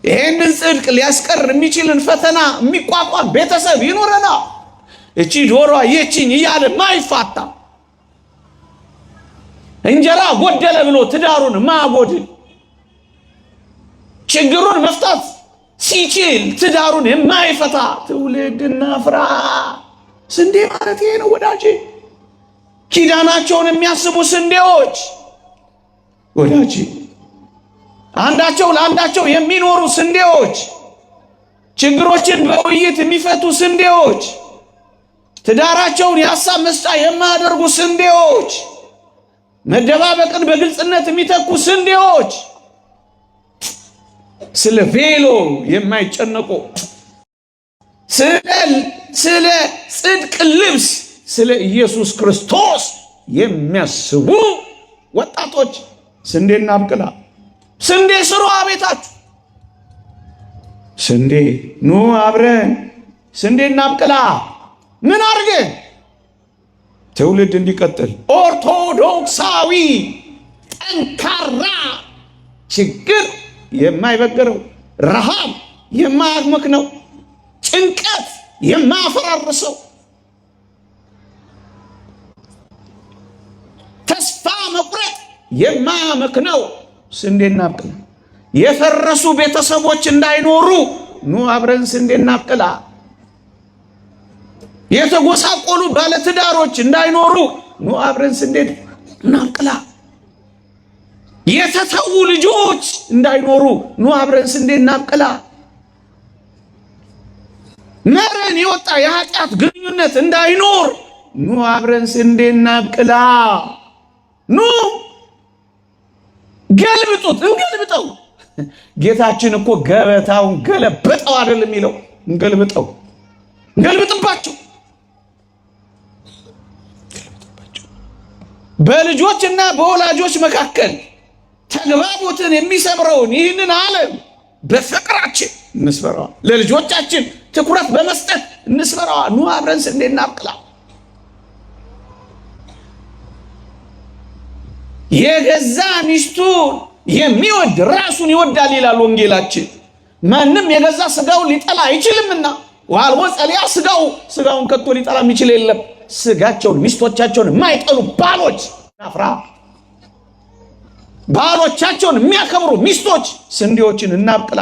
ይህንን ጽድቅ ሊያስቀር የሚችልን ፈተና የሚቋቋም ቤተሰብ ይኑረና። እቺ ዶሮ የችኝ እያለ ማይፋታ እንጀራ ጎደለ ብሎ ትዳሩን ማጎድል፣ ችግሩን መፍታት ሲችል ትዳሩን የማይፈታ ትውልድ እናፍራ። ስንዴ ማለት ይሄ ነው ወዳጄ። ኪዳናቸውን የሚያስቡ ስንዴዎች ወዳጄ፣ አንዳቸው ለአንዳቸው የሚኖሩ ስንዴዎች፣ ችግሮችን በውይይት የሚፈቱ ስንዴዎች፣ ትዳራቸውን የሀሳብ መስጫ የማያደርጉ ስንዴዎች፣ መደባበቅን በግልጽነት የሚተኩ ስንዴዎች፣ ስለ ቬሎ የማይጨነቁ፣ ስለ ጽድቅ ልብስ፣ ስለ ኢየሱስ ክርስቶስ የሚያስቡ ወጣቶች ስንዴ እናብቅላ። ስንዴ ስሩ አቤታችሁ። ስንዴ ኑ አብረን ስንዴ እናብቅላ። ምን አድርገን? ትውልድ እንዲቀጥል ኦርቶዶክሳዊ ጠንካራ፣ ችግር የማይበግረው፣ ረሃብ የማያመክነው፣ ጭንቀት የማያፈራርሰው፣ ተስፋ መቁረጥ የማያመክነው ስንዴ እናብቅላ። የፈረሱ ቤተሰቦች እንዳይኖሩ ኑ አብረን ስንዴ እናብቅላ። የተጎሳቆሉ ባለትዳሮች እንዳይኖሩ ኑ አብረን ስንዴ እናብቅላ። የተተዉ ልጆች እንዳይኖሩ ኑ አብረን ስንዴ እናብቅላ። መረን የወጣ የኃጢአት ግንኙነት እንዳይኖር ኑ አብረን ስንዴ እናብቅላ። ኑ ገልብጡት፣ እንገልብጠው። ጌታችን እኮ ገበታውን ገለበጠው አይደል የሚለው? እንገልብጠው፣ እንገልብጥባቸው። በልጆችና በወላጆች መካከል ተግባቦትን የሚሰብረውን ይህንን ዓለም በፍቅራችን እንስበረዋ። ለልጆቻችን ትኩረት በመስጠት እንስበረዋ። ኑ አብረን ስንዴ እናብቅላ። የገዛ ሚስቱን የሚወድ ራሱን ይወዳል ይላል ወንጌላችን። ማንም የገዛ ስጋውን ሊጠላ አይችልምና ዋልቦ ጸሊያ ስጋውን ከቶ ሊጠላ የሚችል የለም። ስጋቸውን ሚስቶቻቸውን የማይጠሉ ባሎች እናፍራ። ባሎቻቸውን የሚያከብሩ ሚስቶች ስንዴዎችን እናብቅላ።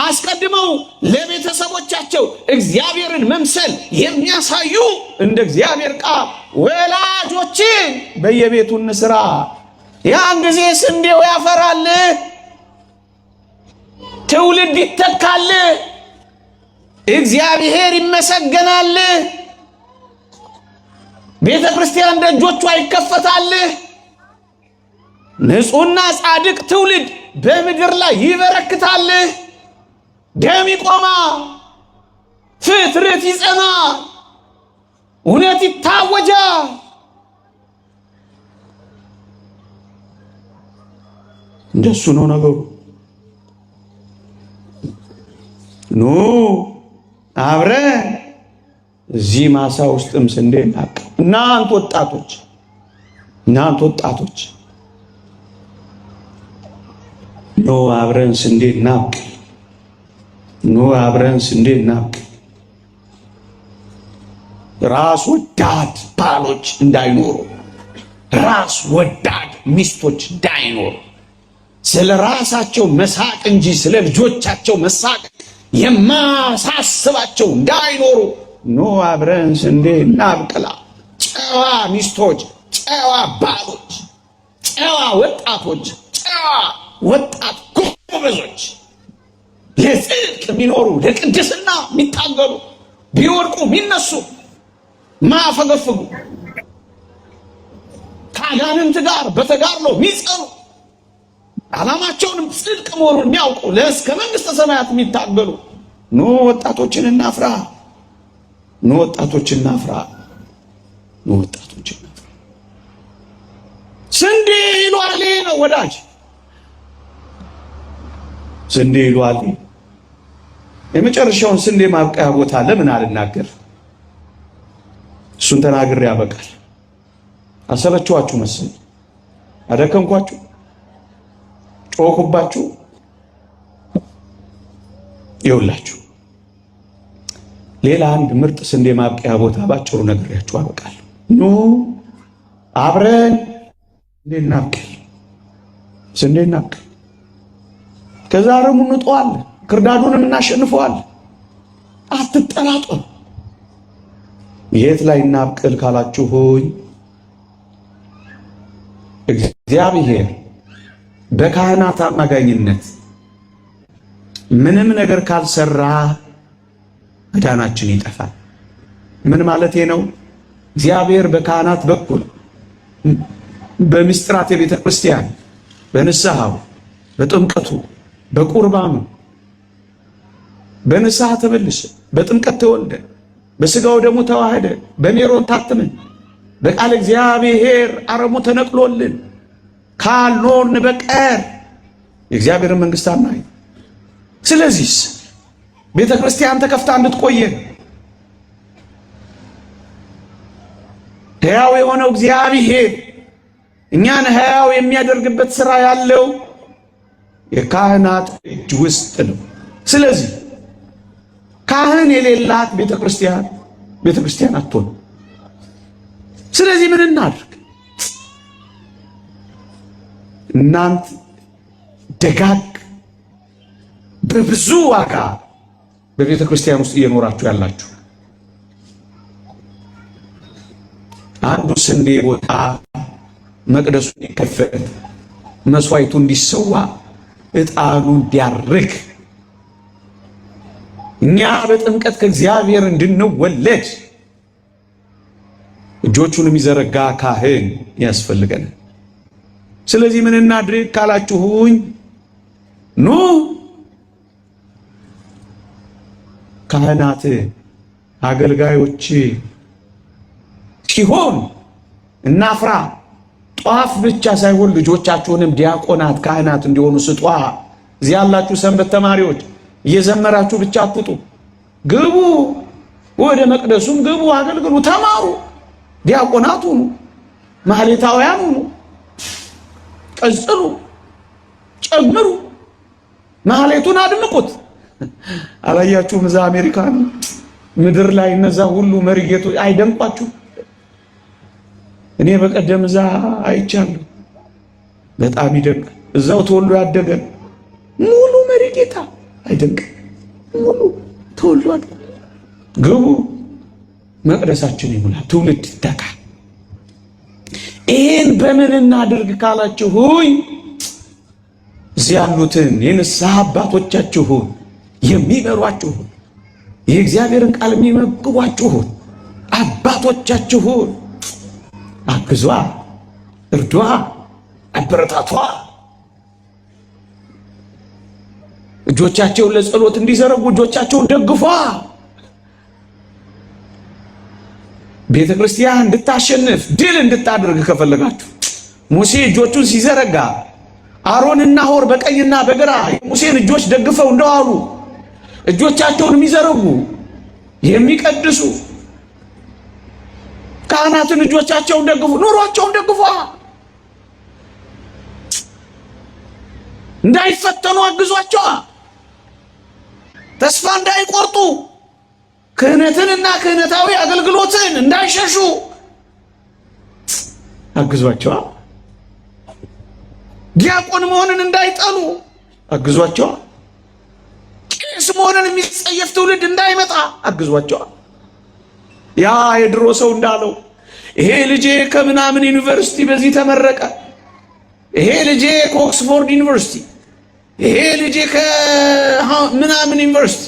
አስቀድመው ለቤተሰቦቻቸው እግዚአብሔርን መምሰል የሚያሳዩ እንደ እግዚአብሔር ቃል ወላጆችን በየቤቱ እንስራ። ያን ጊዜ ስንዴው ያፈራል፣ ትውልድ ይተካል፣ እግዚአብሔር ይመሰገናል፣ ቤተ ክርስቲያን ደጆቿ ይከፈታል፣ ንጹሕና ጻድቅ ትውልድ በምድር ላይ ይበረክታል። ደም ይቆማ፣ ፍጥረት ይጸናል፣ እውነት ይታወጃል። እንደሱ ነው ነገሩ። ኑ አብረን እዚህ ማሳ ውስጥም ስንዴ እናብቅል። እናንተ ወጣቶች ኑ አብረን ስንዴ እናብቅል። ኑ አብረን ስንዴ እናብቅል። ራስ ወዳድ ባሎች እንዳይኖሩ፣ ራስ ወዳድ ሚስቶች እንዳይኖሩ፣ ስለ ራሳቸው መሳቅ እንጂ ስለ ልጆቻቸው መሳቅ የማሳስባቸው እንዳይኖሩ ኑ አብረን ስንዴ እናብቅላ። ጨዋ ሚስቶች፣ ጨዋ ባሎች፣ ጨዋ ወጣቶች፣ ጨዋ ወጣት ጎበዞች፣ ለጽድቅ የሚኖሩ ለቅድስና የሚታገሉ ቢወድቁ የሚነሱ ማፈገፍጉ ከአጋንንት ጋር በተጋድሎ የሚጸኑ ዓላማቸውንም ጽድቅ መሆኑን የሚያውቁ ለእስከ መንግሥተ ሰማያት የሚታገሉ ኑ ወጣቶችን እናፍራ። ኑ ወጣቶችን እናፍራ። ኑ ወጣቶችን እናፍራ። ስንዴ ይሏል ነው ወዳጅ፣ ስንዴ ይሏል። የመጨረሻውን ስንዴ ማብቀያ ቦታ ለምን አልናገር? እሱን ተናግሬ ያበቃል። አሰለችኋችሁ መሰለኝ፣ አደከምኳችሁ፣ ጮኩባችሁ። ይውላችሁ ሌላ አንድ ምርጥ ስንዴ ማብቀያ ቦታ ባጭሩ ነግሬያችሁ አበቃለሁ። ኑ አብረን ስንዴ እናብቅል፣ ስንዴ እናብቅል። ከዛ አረሙን እንጠዋለን፣ ክርዳዱንም እናሸንፈዋለን። አትጠራጠሩ። የት ላይ እናብቅል ካላችሁኝ፣ እግዚአብሔር በካህናት አማካኝነት ምንም ነገር ካልሰራ መዳናችን ይጠፋል። ምን ማለቴ ነው? እግዚአብሔር በካህናት በኩል በምስጢራተ ቤተ ክርስቲያን፣ በንስሐው፣ በጥምቀቱ፣ በቁርባኑ፣ በንስሐ ተመልሰ፣ በጥምቀት ተወልደ፣ በስጋው ደግሞ ተዋህደ፣ በሜሮን ታትመን፣ በቃል እግዚአብሔር አረሙ ተነቅሎልን ካልኖርን በቀር የእግዚአብሔርን መንግሥት አናይ። ስለዚህ ቤተ ክርስቲያን ተከፍታ እንድትቆየን ሕያው የሆነው እግዚአብሔር እኛን ሕያው የሚያደርግበት ሥራ ያለው የካህናት እጅ ውስጥ ነው። ስለዚህ ካህን የሌላት ቤተ ክርስቲያን አትሆንም። ስለዚህ ምን እናድርግ? እናንት ደጋግ በብዙ ዋጋ በቤተ ክርስቲያን ውስጥ እየኖራችሁ ያላችሁ አንዱ ስንዴ ቦታ መቅደሱ እንዲከፈት፣ መስዋዕቱ እንዲሰዋ፣ ዕጣኑ እንዲያርግ፣ እኛ በጥምቀት ከእግዚአብሔር እንድንወለድ እጆቹን የሚዘረጋ ካህን ያስፈልገናል። ስለዚህ ምን እናድርግ ካላችሁኝ፣ ኑ ካህናት አገልጋዮች ሲሆን እናፍራ። ጧፍ ብቻ ሳይሆን ልጆቻችሁንም ዲያቆናት ካህናት እንዲሆኑ ስጧ። እዚህ ያላችሁ ሰንበት ተማሪዎች እየዘመራችሁ ብቻ አትጡ። ግቡ፣ ወደ መቅደሱም ግቡ፣ አገልግሉ፣ ተማሩ፣ ዲያቆናት ሁኑ፣ ማህሌታውያን ሁኑ፣ ቀጽሉ፣ ጨምሩ፣ ማህሌቱን አድምቁት። አላያችሁም? እዛ አሜሪካን ምድር ላይ እነዛ ሁሉ መሪጌቶች አይደንቋችሁ? እኔ በቀደም እዛ አይቻለሁ። በጣም ይደንቃል። እዛው ተወልዶ ያደገ ሙሉ መሪጌታ አይደንቅም? ሙሉ ተወልዷል። ግቡ፣ መቅደሳችን ይሙላ፣ ትውልድ ይተካ። ይህን በምን እናድርግ ካላችሁኝ፣ እዚህ ያሉትን የንስሐ አባቶቻችሁን የሚመሯችሁን የእግዚአብሔርን ቃል የሚመግቧችሁን አባቶቻችሁን አግዟ፣ እርዷ፣ አበረታቷ። እጆቻቸውን ለጸሎት እንዲዘረጉ እጆቻቸውን ደግፏ። ቤተክርስቲያን እንድታሸንፍ ድል እንድታደርግ ከፈለጋችሁ ሙሴ እጆቹን ሲዘረጋ አሮንና ሆር በቀኝና በግራ ሙሴን እጆች ደግፈው እንደዋሉ እጆቻቸውን የሚዘረጉ የሚቀድሱ ካህናትን እጆቻቸውን ደግፉ፣ ኑሯቸውን ደግፉ፣ እንዳይፈተኑ አግዟቸው፣ ተስፋ እንዳይቆርጡ፣ ክህነትንና ክህነታዊ አገልግሎትን እንዳይሸሹ አግዟቸው። ዲያቆን መሆንን እንዳይጠሉ አግዟቸው። ቄስ መሆንን የሚጸየፍ ትውልድ እንዳይመጣ አግዟቸው። ያ የድሮ ሰው እንዳለው ይሄ ልጄ ከምናምን ዩኒቨርሲቲ በዚህ ተመረቀ፣ ይሄ ልጄ ከኦክስፎርድ ዩኒቨርሲቲ፣ ይሄ ልጄ ከምናምን ዩኒቨርሲቲ፣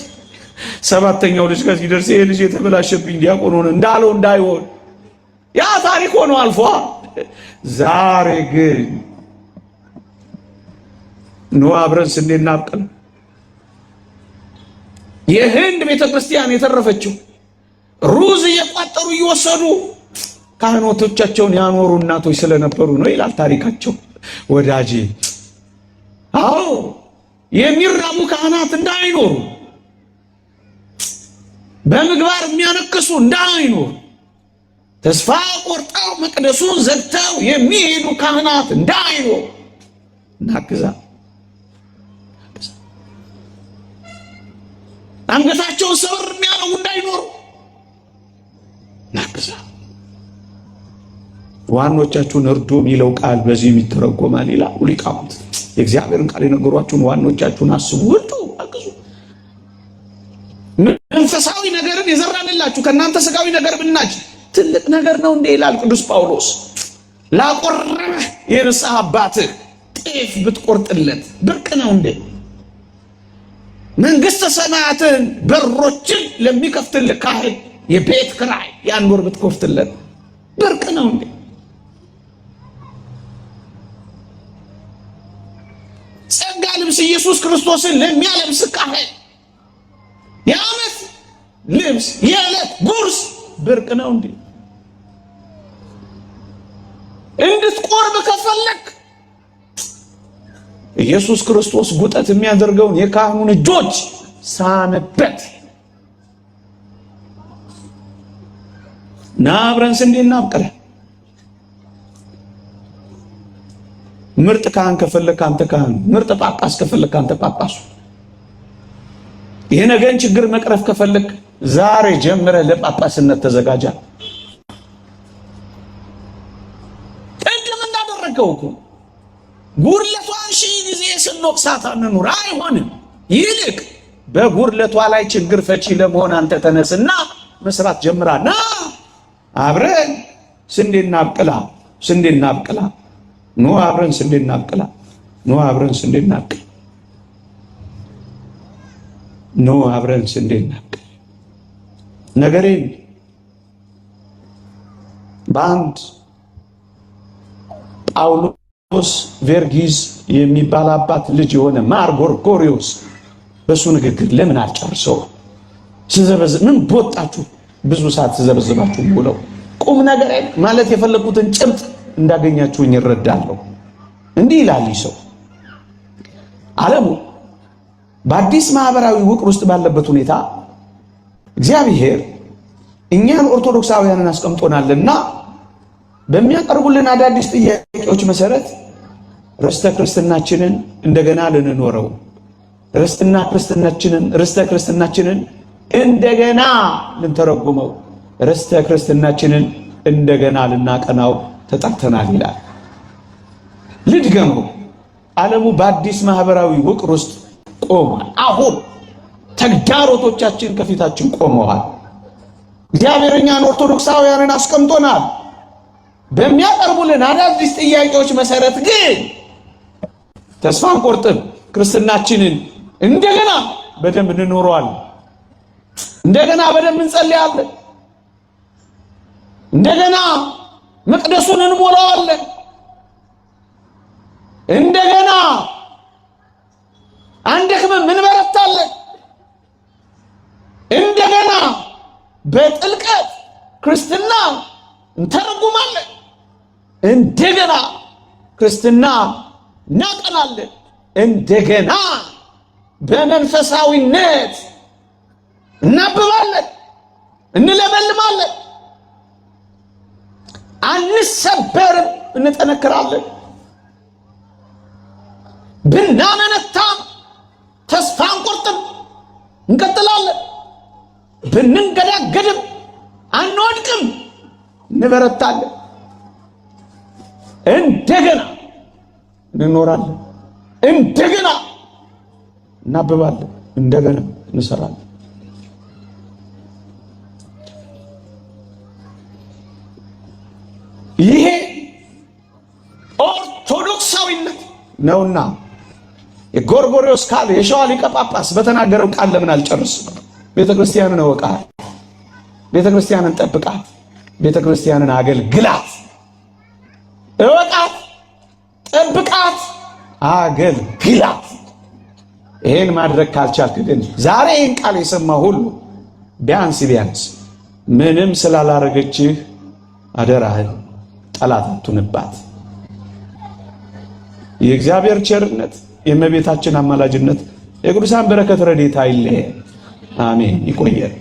ሰባተኛው ልጅ ከዚህ ደርስ ይሄ ልጄ ተበላሸብኝ ዲያቆን ሆነ እንዳለው እንዳይሆን ያ ታሪክ ሆኖ አልፏል። ዛሬ ግን ኑ አብረን ስንዴ እናብቅል። የህንድ ቤተክርስቲያን የተረፈችው ሩዝ እየቋጠሩ እየወሰዱ ካህናቶቻቸውን ያኖሩ እናቶች ስለነበሩ ነው ይላል ታሪካቸው። ወዳጄ አዎ የሚራቡ ካህናት እንዳይኖሩ፣ በምግባር የሚያነክሱ እንዳይኖሩ፣ ተስፋ ቆርጠው መቅደሱን ዘግተው የሚሄዱ ካህናት እንዳይኖሩ እናግዛ። አንገታቸውን ሰብር የሚያደርጉ እንዳይኖሩ እናግዛ። ዋኖቻችሁን እርዱ የሚለው ቃል በዚህ የሚተረጎማል ይላሉ ሊቃውንት። የእግዚአብሔርን ቃል የነገሯችሁን ዋኖቻችሁን አስቡ፣ እርዱ፣ አግዙ። መንፈሳዊ ነገርን የዘራንላችሁ ከእናንተ ስጋዊ ነገር ብናጭ ትልቅ ነገር ነው እንዴ ይላል ቅዱስ ጳውሎስ። ላቆረበህ የንስሐ አባትህ ጤፍ ብትቆርጥለት ብርቅ ነው እንዴ? መንግሥተ ሰማያትን በሮችን ለሚከፍትልህ ካህን የቤት ክራይ ያን ወር ብትከፍትለት ብርቅ ነው እንዴ? ጸጋ ልብስ ኢየሱስ ክርስቶስን ለሚያለብስ ካህን የዓመት ልብስ የዕለት ጉርስ ብርቅ ነው እንዴ? እንድትቆርብ ከፈለክ ኢየሱስ ክርስቶስ ጉጠት የሚያደርገውን የካህኑን እጆች ሳመበት። ና አብረን ስንዴ እናብቅል። ምርጥ ካህን ከፈለክ አንተ ካህን፣ ምርጥ ጳጳስ ከፈለክ አንተ ጳጳሱ። የነገን ችግር መቅረፍ ከፈለክ ዛሬ ጀምረህ ለጳጳስነት ተዘጋጃ። ቅድም እንዳደረገው እኮ ጉድለቷን ሺህ ጊዜ ስንወቅሳት አንኑር፣ አይሆንም። ይልቅ በጉድለቷ ላይ ችግር ፈቺ ለመሆን አንተ ተነስና መስራት ጀምራ። ና አብረን ስንዴ እናብቅላ፣ ስንዴ እናብቅላ። ኑ አብረን ስንዴ እናብቅላ፣ ኑ አብረን ስንዴ እናብቅላ፣ ኑ አብረን ስንዴ እናብቅላ። ነገሬን በአንድ ጳውሎስ ቬርጊዝ የሚባል አባት ልጅ የሆነ ማር ጎርጎሪዮስ በሱ ንግግር ለምን አልጨርሰው? ስዘበዝ ምን ቦጣችሁ? ብዙ ሰዓት ስዘበዝባችሁ ብለው ቁም ነገር ማለት የፈለኩትን ጭብጥ እንዳገኛችሁኝ ይረዳለሁ። እንዲህ ይላል ሰው ዓለሙ በአዲስ ማህበራዊ ውቅር ውስጥ ባለበት ሁኔታ እግዚአብሔር እኛን ኦርቶዶክሳውያንን አስቀምጦናልና በሚያቀርቡልን አዳዲስ ጥያቄዎች መሰረት ርስተ ክርስትናችንን እንደገና ልንኖረው፣ ርስተ ክርስትናችንን እንደገና ልንተረጉመው፣ ርስተ ክርስትናችንን እንደገና ልናቀናው ተጠርተናል ይላል። ልድገመው። ዓለሙ በአዲስ ማህበራዊ ውቅር ውስጥ ቆሟል። አሁን ተግዳሮቶቻችን ከፊታችን ቆመዋል። እግዚአብሔር እኛን ኦርቶዶክሳውያንን አስቀምጦናል። በሚያቀርቡልን አዳዲስ ጥያቄዎች መሰረት ግን ተስፋ አንቆርጥም። ክርስትናችንን እንደገና በደንብ እንኖረዋለን። እንደገና በደንብ እንጸልያለን። እንደገና መቅደሱን እንሞላዋለን። እንደገና አንደክምም፣ እንበረታለን። እንደገና በጥልቀት ክርስትና እንተረጉማለን፣ እንደገና ክርስትና እናጠናለን፣ እንደገና በመንፈሳዊነት እናብባለን፣ እንለመልማለን፣ አንሰበርም፣ እንጠነክራለን። ብናመነታም ተስፋ አንቆርጥም፣ እንቀጥላለን። ብንንገዳገድም አንወድቅም፣ እንበረታለን። እንደገና እንኖራለን፣ እንደገና እናብባለን፣ እንደገና እንሰራለን። ይሄ ኦርቶዶክሳዊነት ነውና የጎርጎርዮስ ካል የሸዋ ሊቀ ጳጳስ በተናገረው ቃል ለምን አልጨርስም? ቤተክርስቲያንን እወቃት፣ ቤተክርስቲያንን ጠብቃት፣ ቤተክርስቲያንን አገልግላት። እወቃት፣ ጠብቃት፣ አገልግላት። ይሄን ማድረግ ካልቻልክ ግን ዛሬ ይህን ቃል የሰማ ሁሉ ቢያንስ ምንም ስላላረገችህ አደራህን ጠላት አትሁንባት። የእግዚአብሔር ቸርነት፣ የእመቤታችን አማላጅነት፣ የቅዱሳን በረከት ረድኤት አይለየን። አሜን። ይቆየን።